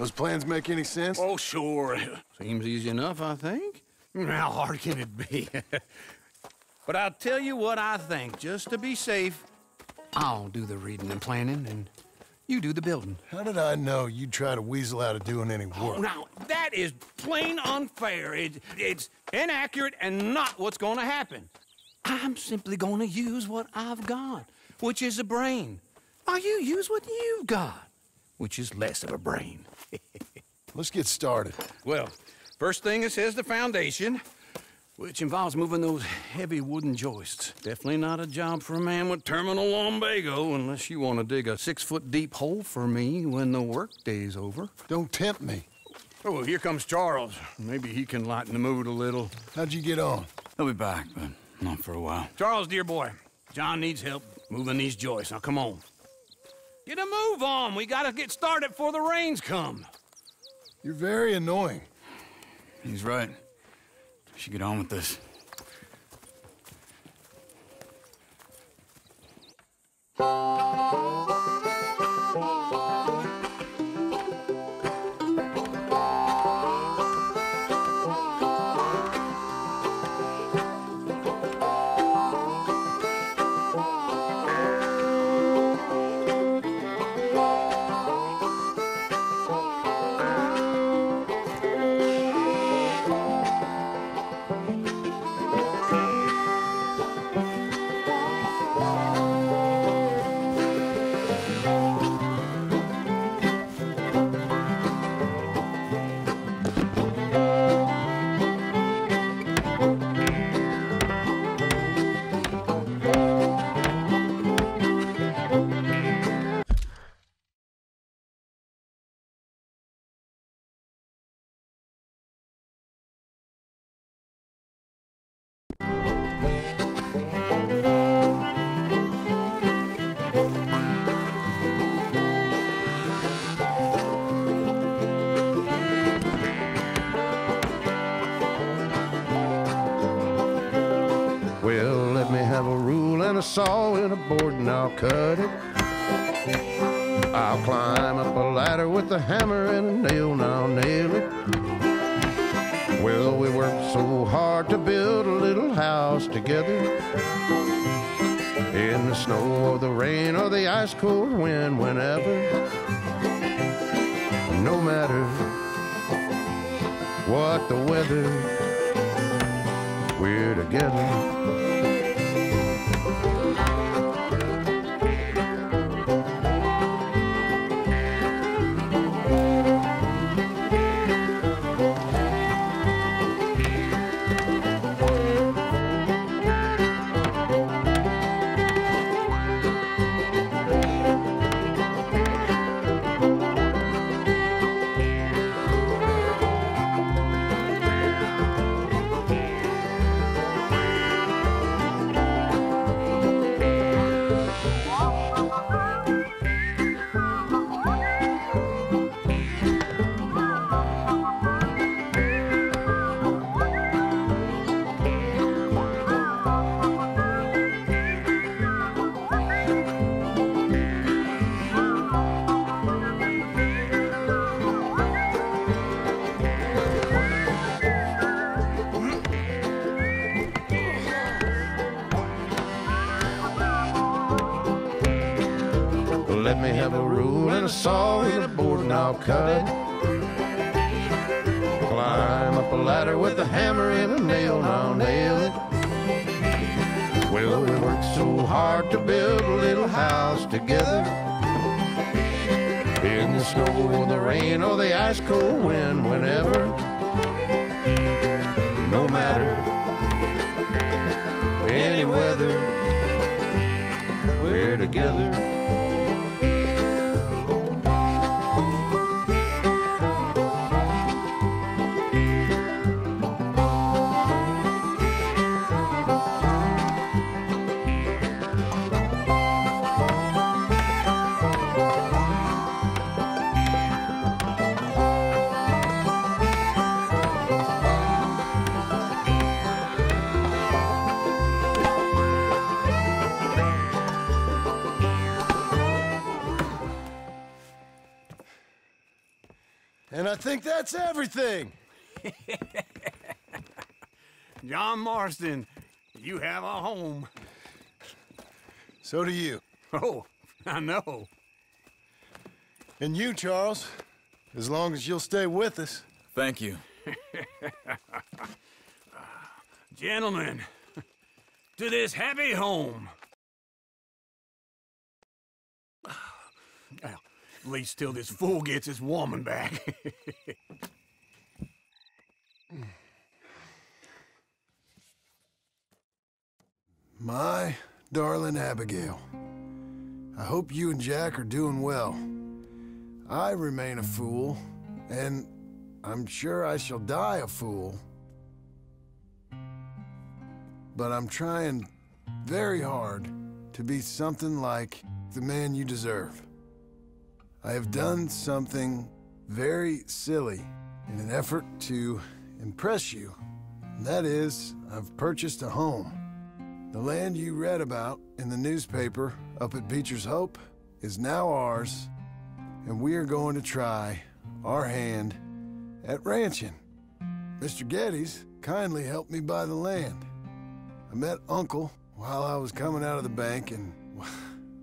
Those plans make any sense? Oh, sure. Seems easy enough, I think. How hard can it be? But I'll tell you what I think, just to be safe. I'll do the reading and planning, and you do the building. How did I know you'd try to weasel out of doing any work? Oh, now, that is plain unfair. It's inaccurate and not what's going to happen. I'm simply going to use what I've got, which is a brain. While you use what you've got, which is less of a brain. Let's get started. Well, first thing it says the foundation, which involves moving those heavy wooden joists. Definitely not a job for a man with terminal lumbago unless you want to dig a 6-foot deep hole for me when the workday's over. Don't tempt me. Oh, well, here comes Charles. Maybe he can lighten the mood a little. How'd you get on? He'll be back, but not for a while. Charles, dear boy, John needs help moving these joists. Now, come on. Get a move on. We gotta get started before the rains come. You're very annoying. He's right. We should get on with this. Well, let me have a rule and a saw and a board and I'll cut it. I'll climb up a ladder with a hammer and a nail and I'll nail it. Well, we worked so hard to build a little house together. In the snow or the rain or the ice cold wind, whenever. No matter what the weather, we're together. Let me have a rule and a saw and a board and I'll cut it. Climb up a ladder with a hammer and a nail and I'll nail it. Well, we worked so hard to build a little house together. In the snow or the rain or the ice cold wind, whenever. No matter any weather, we're together. think that's everything. John Marston, you have a home. So do you. Oh, I know. And you, Charles, as long as you'll stay with us. Thank you. Gentlemen, to this happy home. Well, at least till this fool gets his woman back. My darling Abigail, I hope you and Jack are doing well. I remain a fool, and I'm sure I shall die a fool. But I'm trying very hard to be something like the man you deserve. I have done something very silly in an effort to impress you. And that is, I've purchased a home. The land you read about in the newspaper up at Beecher's Hope is now ours, and we are going to try our hand at ranching. Mr. Geddes kindly helped me buy the land. I met Uncle while I was coming out of the bank, and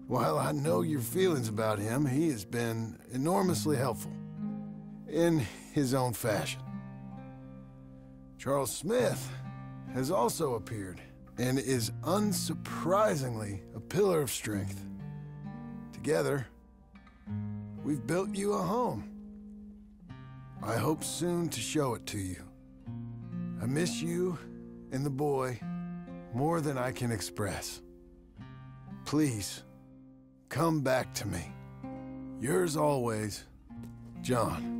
while I know your feelings about him, he has been enormously helpful in his own fashion. Charles Smith has also appeared and is unsurprisingly a pillar of strength. Together, we've built you a home. I hope soon to show it to you. I miss you and the boy more than I can express. Please, come back to me. Yours always, John.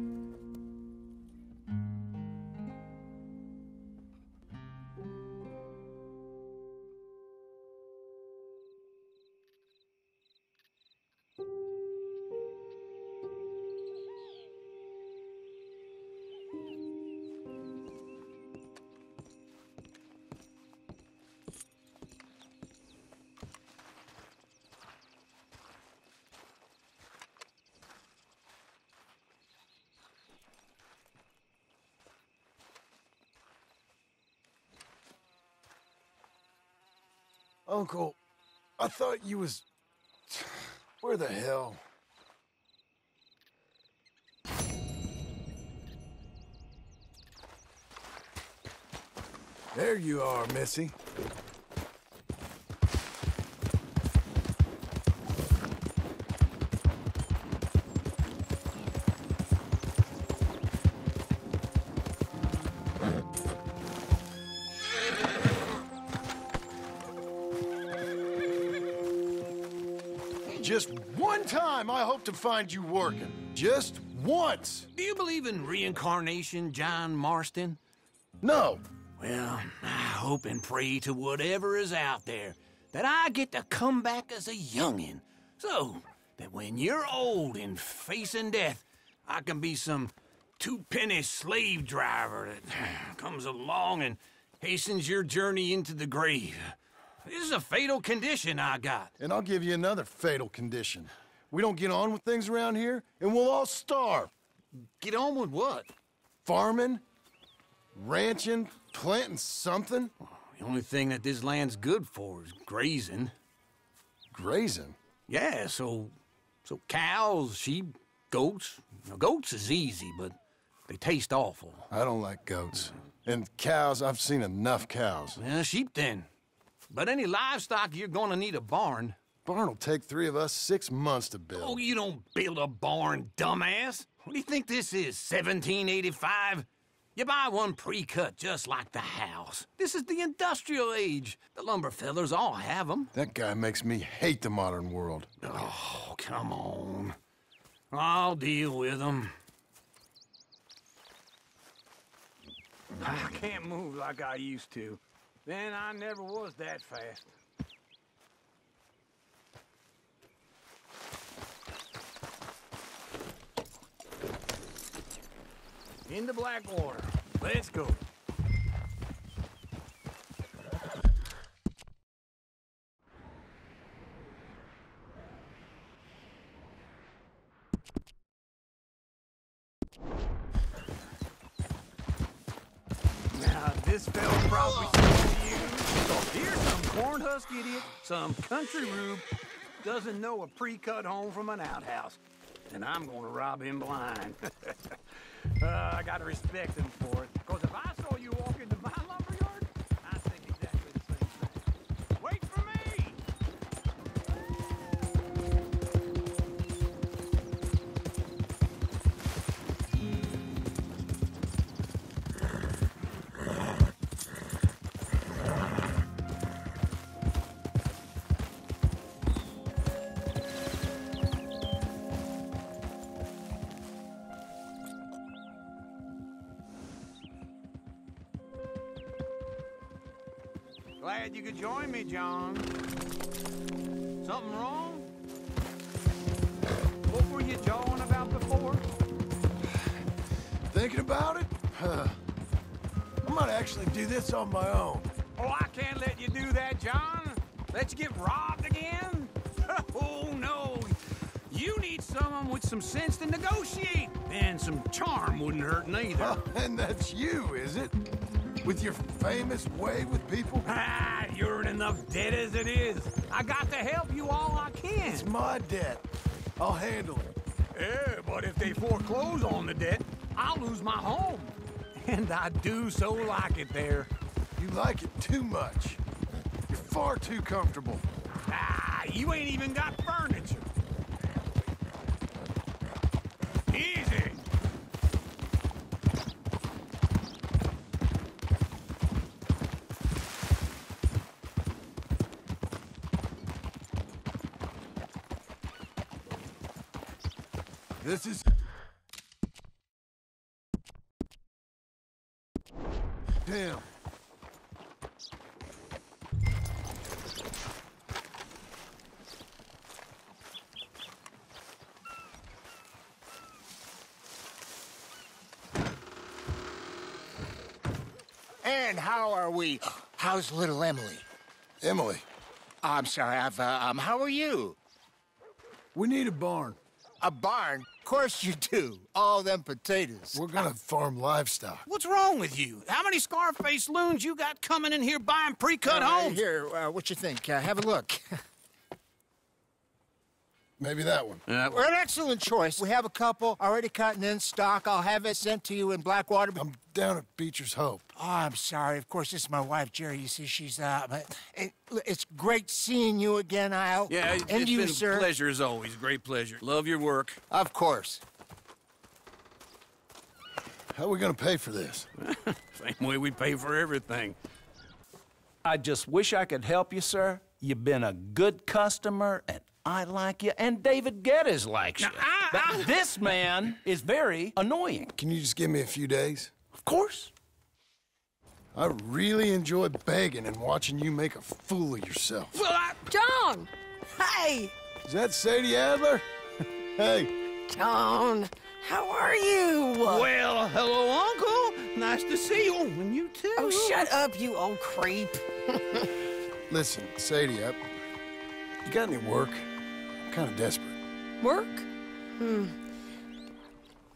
Uncle, I thought you was... Where the hell? There you are, Missy. Just one time I hope to find you working. Just once. Do you believe in reincarnation, John Marston? No. Well, I hope and pray to whatever is out there that I get to come back as a youngin', so that when you're old and facing death, I can be some two-penny slave driver that comes along and hastens your journey into the grave. This is a fatal condition I got. And I'll give you another fatal condition. We don't get on with things around here, and we'll all starve. Get on with what? Farming, ranching, planting something. The only thing that this land's good for is grazing. Grazing? Yeah, so cows, sheep, goats. Now, goats is easy, but they taste awful. I don't like goats. And cows, I've seen enough cows. Well, sheep then. But any livestock, you're gonna need a barn. Barn will take 3 of us 6 months to build. Oh, you don't build a barn, dumbass. What do you think this is, 1785? You buy one pre-cut just like the house. This is the industrial age. The lumber fellers all have them. That guy makes me hate the modern world. Oh, come on. I'll deal with them. I can't move like I used to. Then I never was that fast. Into Blackwater. Let's go. Now, this fella probably said to you, so here's some corn-husk idiot, some country rube, doesn't know a pre-cut home from an outhouse. And I'm gonna rob him blind. I gotta respect him for it. Because if I saw you walk into my lumberyard, I'd think exactly the same thing. Wait for me! Glad you could join me, John. Something wrong? What were you jawing about before? Thinking about it? I might actually do this on my own. Oh, I can't let you do that, John. Let you get robbed again? Oh, no. You need someone with some sense to negotiate. And some charm wouldn't hurt neither. Oh, and that's you, is it? With your famous way with people? Ah, you're in enough debt as it is. I got to help you all I can. It's my debt. I'll handle it. Yeah, but if they foreclose on the debt, I'll lose my home. And I do so like it there. You like it too much. You're far too comfortable. Ah, you ain't even got furniture. Easy. This is... Damn. And how are we? How's little Emily? Emily, I'm sorry, how are you? we need a barn. A barn? Of course you do. All them potatoes. We're gonna farm livestock. What's wrong with you? How many Scarface loons you got coming in here buying pre-cut homes? Here, what you think? Have a look. Maybe that one. We're an excellent choice. We have a couple already cut and in stock. I'll have it sent to you in Blackwater. I'm down at Beecher's Hope. Oh, I'm sorry. Of course, this is my wife, Jerry. You see, she's it's great seeing you again, Al. Yeah, and it's you, been sir. a pleasure as always. Great pleasure. Love your work. Of course. How are we gonna pay for this? Same way we pay for everything. I just wish I could help you, sir. You've been a good customer, and I like you, and David Geddes likes you. But this man is very annoying. Can you just give me a few days? Of course. I really enjoy begging and watching you make a fool of yourself. Well, John! Hey! Is that Sadie Adler? Hey, John, how are you? well, hello, Uncle. Nice to see you. And you too. Oh, shut up, you old creep. listen, Sadie, you got any work? I'm kind of desperate. Work?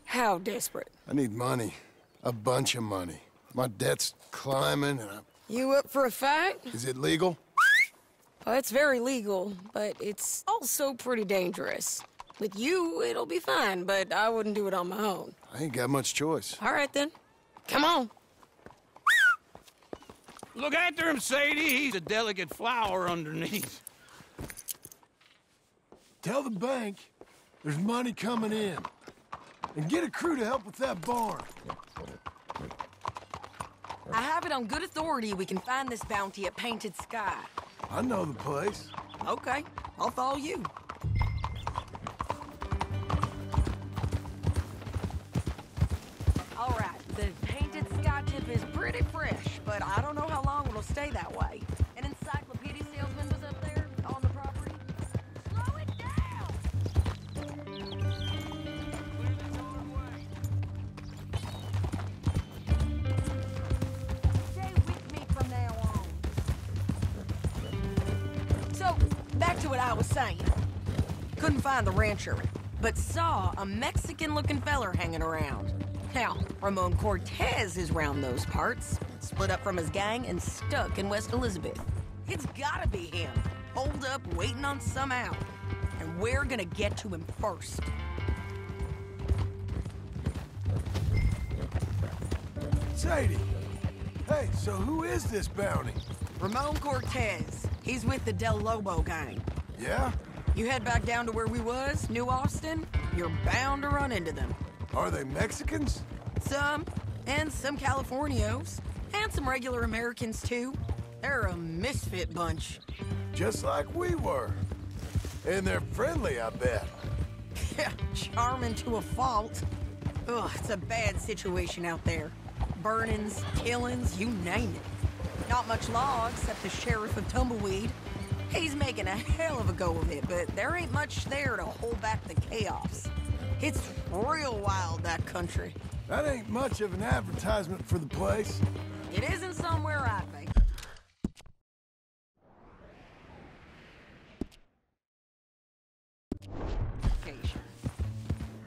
How desperate? I need money. A bunch of money. My debt's climbing, and You up for a fight? is it legal? Well, it's very legal, but it's also pretty dangerous. With you, it'll be fine, but I wouldn't do it on my own. I ain't got much choice. All right, then. Come on. Look after him, Sadie. He's a delicate flower underneath. Tell the bank there's money coming in. And get a crew to help with that barn. I have it on good authority we can find this bounty at Painted Sky. I know the place. Okay, I'll follow you. All right, the Painted Sky tip is pretty fresh, but I don't know how long it'll stay that way. An encyclopedia salesman was up there on the property. Slow it down! Stay with me from now on. So, back to what I was saying. Couldn't find the rancher, but saw a Mexican-looking feller hanging around. Now, Ramon Cortez is round those parts. split up from his gang and stuck in West Elizabeth. It's gotta be him, holed up waiting on some out. And we're gonna get to him first. Sadie! Hey, so who is this bounty? Ramon Cortez. He's with the Del Lobo gang. Yeah? You head back down to where we was, New Austin, you're bound to run into them. Are they Mexicans? Some, and some Californios, and some regular Americans too. They're a misfit bunch. Just like we were. And they're friendly, I bet. Yeah, charming to a fault. Ugh, it's a bad situation out there. Burnings, killings, you name it. Not much law except the sheriff of Tumbleweed. He's making a hell of a go of it, but there ain't much there to hold back the chaos. It's real wild, that country. That ain't much of an advertisement for the place. It isn't somewhere I think.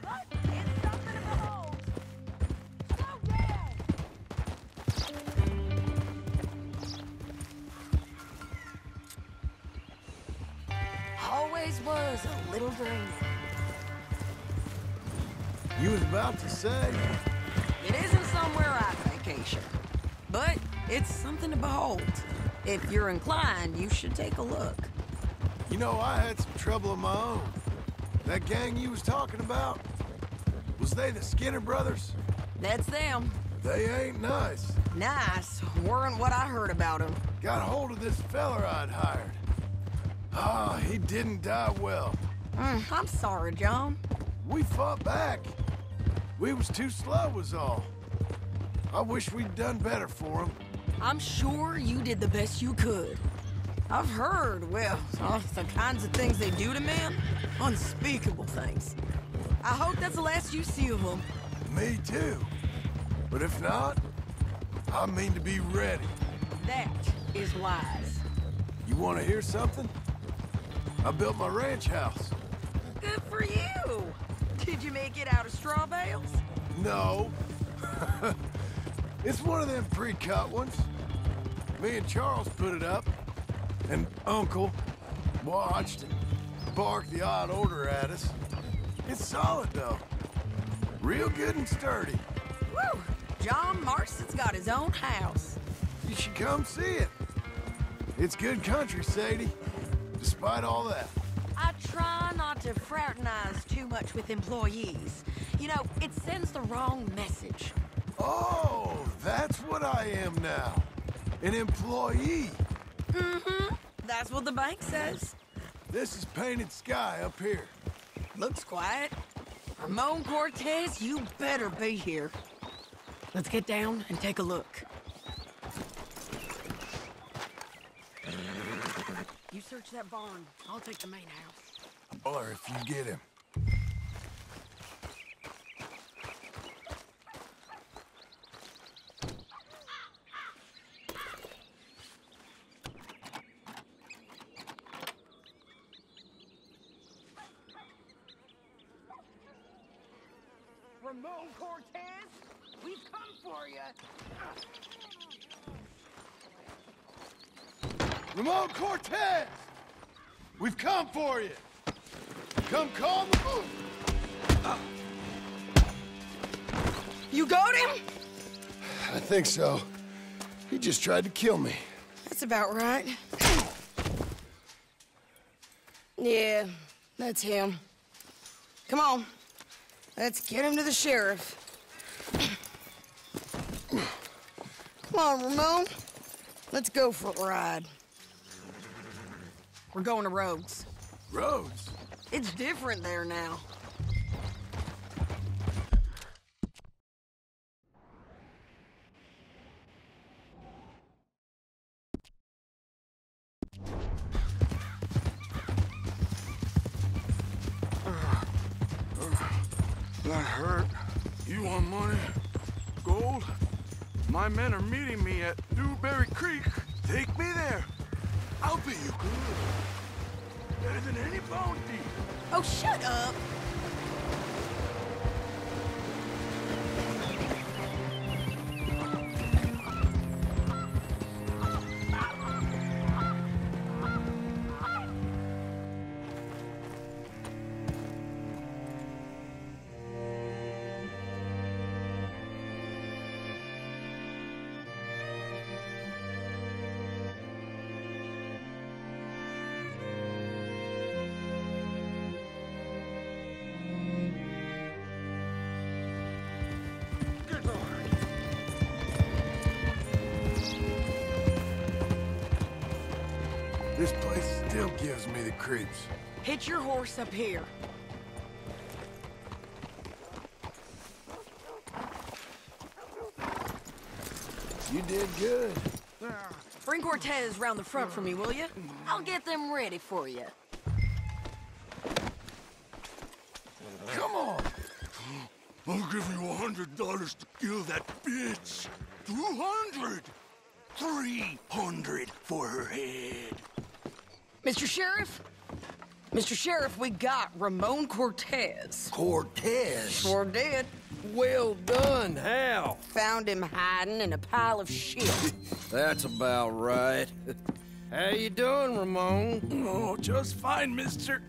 But it's something to behold. Slow down. Always was a little dreamer. You was about to say... It isn't somewhere I vacation, but it's something to behold. If you're inclined, you should take a look. You know, I had some trouble of my own. That gang you was talking about, was they the Skinner brothers? That's them. They ain't nice. Nice weren't what I heard about them. Got hold of this feller I'd hired. Ah, he didn't die well. I'm sorry, John. We fought back. We was too slow was all. I wish we'd done better for him. I'm sure you did the best you could. I've heard, well, the kinds of things they do to men. Unspeakable things. I hope that's the last you see of them. Me too. But if not, I mean to be ready. That is wise. You want to hear something? I built my ranch house. Good for you. Did you make it out of straw bales? No. It's one of them pre-cut ones. Me and Charles put it up, and Uncle watched and barked the odd order at us. It's solid, though. Real good and sturdy. Woo! John Marston's got his own house. You should come see it. It's good country, Sadie, despite all that. I try not to fraternize too much with employees. You know, it sends the wrong message. Oh, that's what I am now. An employee. Mm-hmm. That's what the bank says. This is painted sky up here. Looks quiet. Ramon Cortez, you better be here. Let's get down and take a look. You search that barn. I'll take the main house. Or if you get him. Ramon Cortez, we've come for you. Ramon Cortez! We've come for you! Come calm the move! You got him? I think so. He just tried to kill me. That's about right. Yeah, that's him. Come on. Let's get him to the sheriff. Come on, Ramon. Let's go for a ride. We're going to Rhodes. Rhodes? It's different there now. That hurt. You want money? Gold? My men are meeting me at Newberry Creek. Take me there. I'll pay you good. Better than any bounty. Oh, shut up. Still gives me the creeps. Hitch your horse up here. You did good. Bring Cortez round the front for me, will you? I'll get them ready for you. Come on! I'll give you $100 to kill that bitch. 200! 300 for her head. Mr. Sheriff? Mr. Sheriff, we got Ramon Cortez. Cortez? Sure did. Well done, Hal. Found him hiding in a pile of shit. That's about right. How you doing, Ramon? Oh, just fine, mister.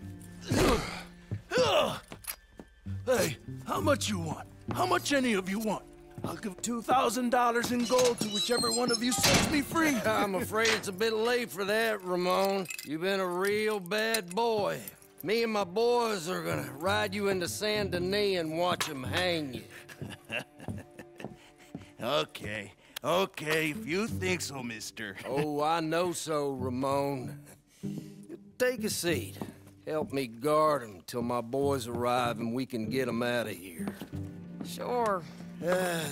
Hey, how much you want? How much any of you want? I'll give $2,000 in gold to whichever one of you sets me free. I'm afraid it's a bit late for that, Ramon. You've been a real bad boy. Me and my boys are gonna ride you into Saint Denis and watch them hang you. Okay, if you think so, mister. Oh, I know so, Ramon. Take a seat. Help me guard them till my boys arrive and we can get them out of here. Sure.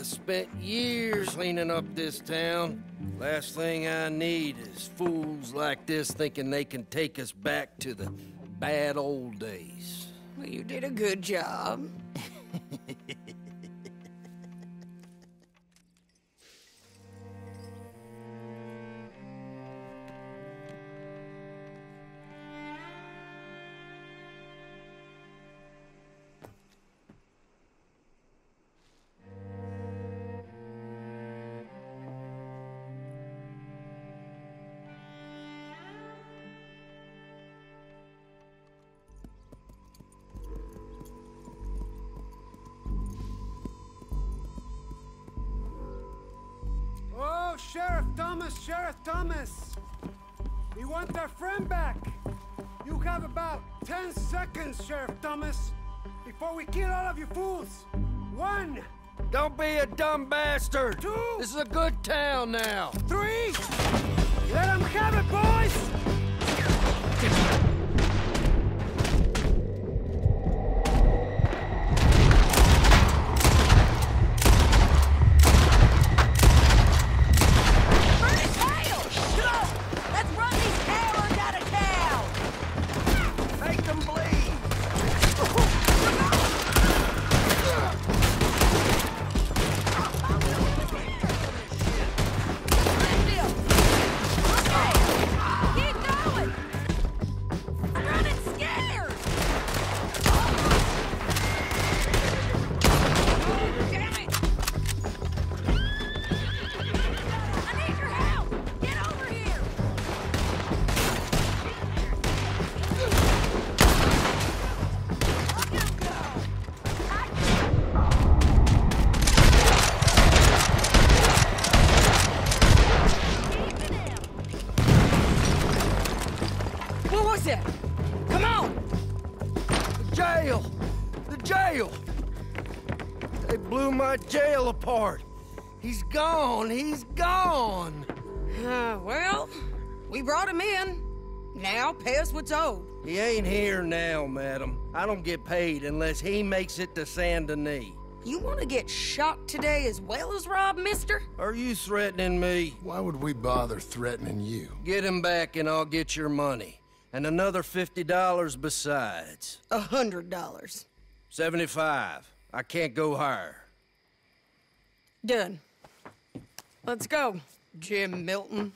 Spent years cleaning up this town. Last thing I need is fools like this thinking they can take us back to the bad old days. Well, you did a good job. Oh, Sheriff Thomas! We want our friend back! You have about 10 seconds, Sheriff Thomas, before we kill all of you fools! 1! Don't be a dumb bastard! 2! This is a good town now! 3! Let them have it, boys! Come on! The jail! They blew my jail apart. He's gone! Well, we brought him in. Now pay us what's owed. He ain't here now, madam. I don't get paid unless he makes it to Saint Denis. You want to get shot today as well as Rob, mister? Are you threatening me? Why would we bother threatening you? Get him back and I'll get your money. And another $50 besides. $100. 75. I can't go higher. Done. Let's go, Jim Milton.